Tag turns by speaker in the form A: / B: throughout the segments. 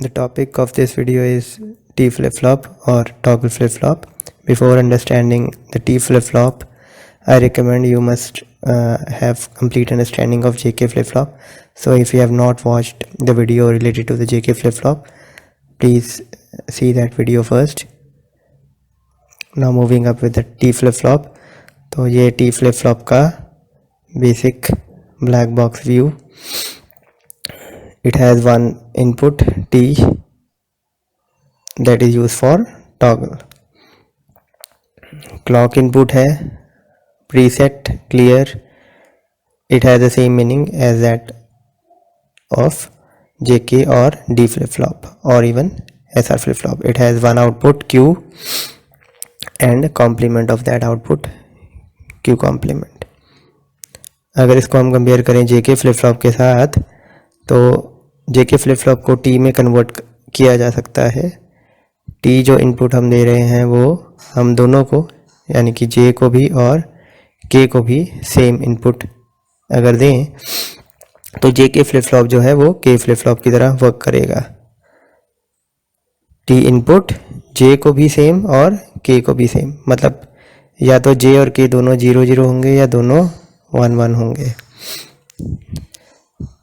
A: The topic of this video is T flip-flop or toggle flip-flop. Before understanding the T flip-flop, I recommend you must have complete understanding of JK flip-flop. So if you have not watched the video related to the JK flip-flop, please see that video first. Now moving up with the T flip-flop. तो ये T flip-flop का basic black box view. It has one input T that is used for toggle. Clock input है preset clear. It has the same meaning as that of JK or D flip-flop or even SR flip-flop. It has one output Q and complement of that output Q complement. अगर इसको हम compare करें JK flip-flop के साथ तो JK flip-flop को T में convert किया जा सकता है. T जो इनपुट हम दे रहे हैं वो हम दोनों को यानी कि J को भी और K को भी सेम इनपुट अगर दें तो JK flip-flop जो है वो K flip-flop की तरह वर्क करेगा. T इनपुट J को भी सेम और K को भी सेम, मतलब या तो J और K दोनों 0 0 होंगे या दोनों 1 1 होंगे.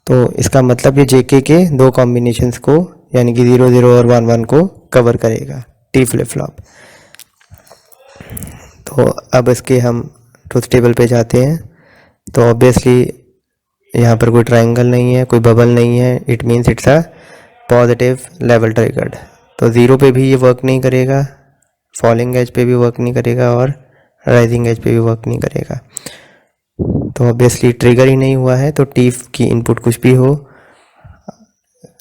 A: तो इसका मतलब ये JK के दो कॉम्बिनेशंस को यानी कि 0 0 और 1 1 को कवर करेगा T flip-flop. तो अब इसके हम ट्रुथ टेबल पे जाते हैं. तो ऑब्वियसली यहाँ पर कोई ट्रायंगल नहीं है, कोई बबल नहीं है. It means it's a positive level triggered. तो 0 पे भी ये वर्क नहीं करेगा, फॉलिंग एज पे भी वर्क नहीं करेगा और राइजिंग एज पे भी वर्क नहीं करेगा. तो ऑब्वियसली ट्रिगर ही नहीं हुआ है तो T की इनपुट कुछ भी हो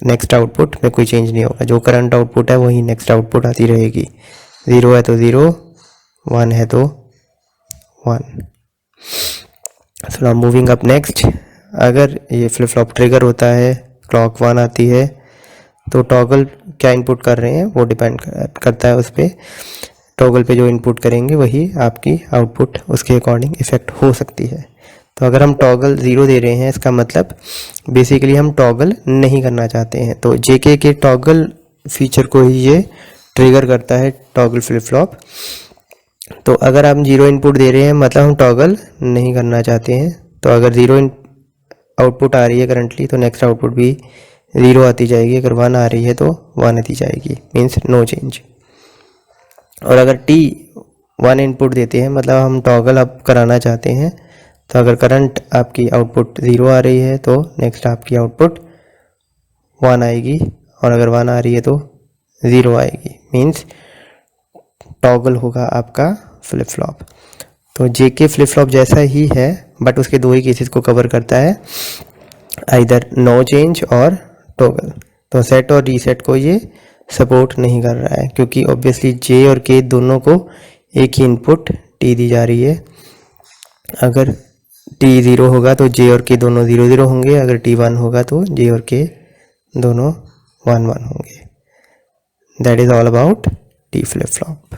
A: नेक्स्ट आउटपुट में कोई चेंज नहीं होगा. जो करंट आउटपुट है वही नेक्स्ट आउटपुट आती रहेगी. 0 है तो 0, 1 है तो 1. So now moving up next. अगर ये फ्लिप फ्लॉप ट्रिगर होता है, क्लॉक 1 आती है तो टॉगल क्या इनपुट कर रहे हैं वो डिपेंड करता है उस पर. टॉगल पे जो इनपुट करेंगे वही आपकी आउटपुट उसके अकॉर्डिंग इफेक्ट हो सकती है. तो अगर हम टॉगल 0 दे रहे हैं इसका मतलब बेसिकली हम टॉगल नहीं करना चाहते हैं. तो JK के टॉगल फीचर को ही ये ट्रिगर करता है टॉगल फ्लिप फ्लॉप. तो अगर हम 0 इनपुट दे रहे हैं मतलब हम टॉगल नहीं करना चाहते हैं. तो अगर 0 आउटपुट आ रही है करंटली तो नेक्स्ट आउटपुट भी 0 आती जाएगी. अगर 1 आ रही है तो 1 आती जाएगी, मीन्स नो चेंज. और अगर T 1 इनपुट देते हैं मतलब हम टॉगल अब कराना चाहते हैं. तो अगर करंट आपकी आउटपुट 0 आ रही है तो नेक्स्ट आपकी आउटपुट 1 आएगी और अगर 1 आ रही है तो 0 आएगी, मीन्स टॉगल होगा आपका फ्लिप फ्लॉप. तो JK फ्लिप फ्लॉप जैसा ही है बट उसके दो ही केसेस को कवर करता है, आइदर नो चेंज और टॉगल. तो सेट और रीसेट को ये सपोर्ट नहीं कर रहा है क्योंकि ऑब्वियसली J और K दोनों को एक ही इनपुट T दी जा रही है. अगर T 0 होगा तो J और K दोनों 0 0 होंगे. अगर T 1 होगा तो J और K दोनों 1 1 होंगे. That is all about T flip flop.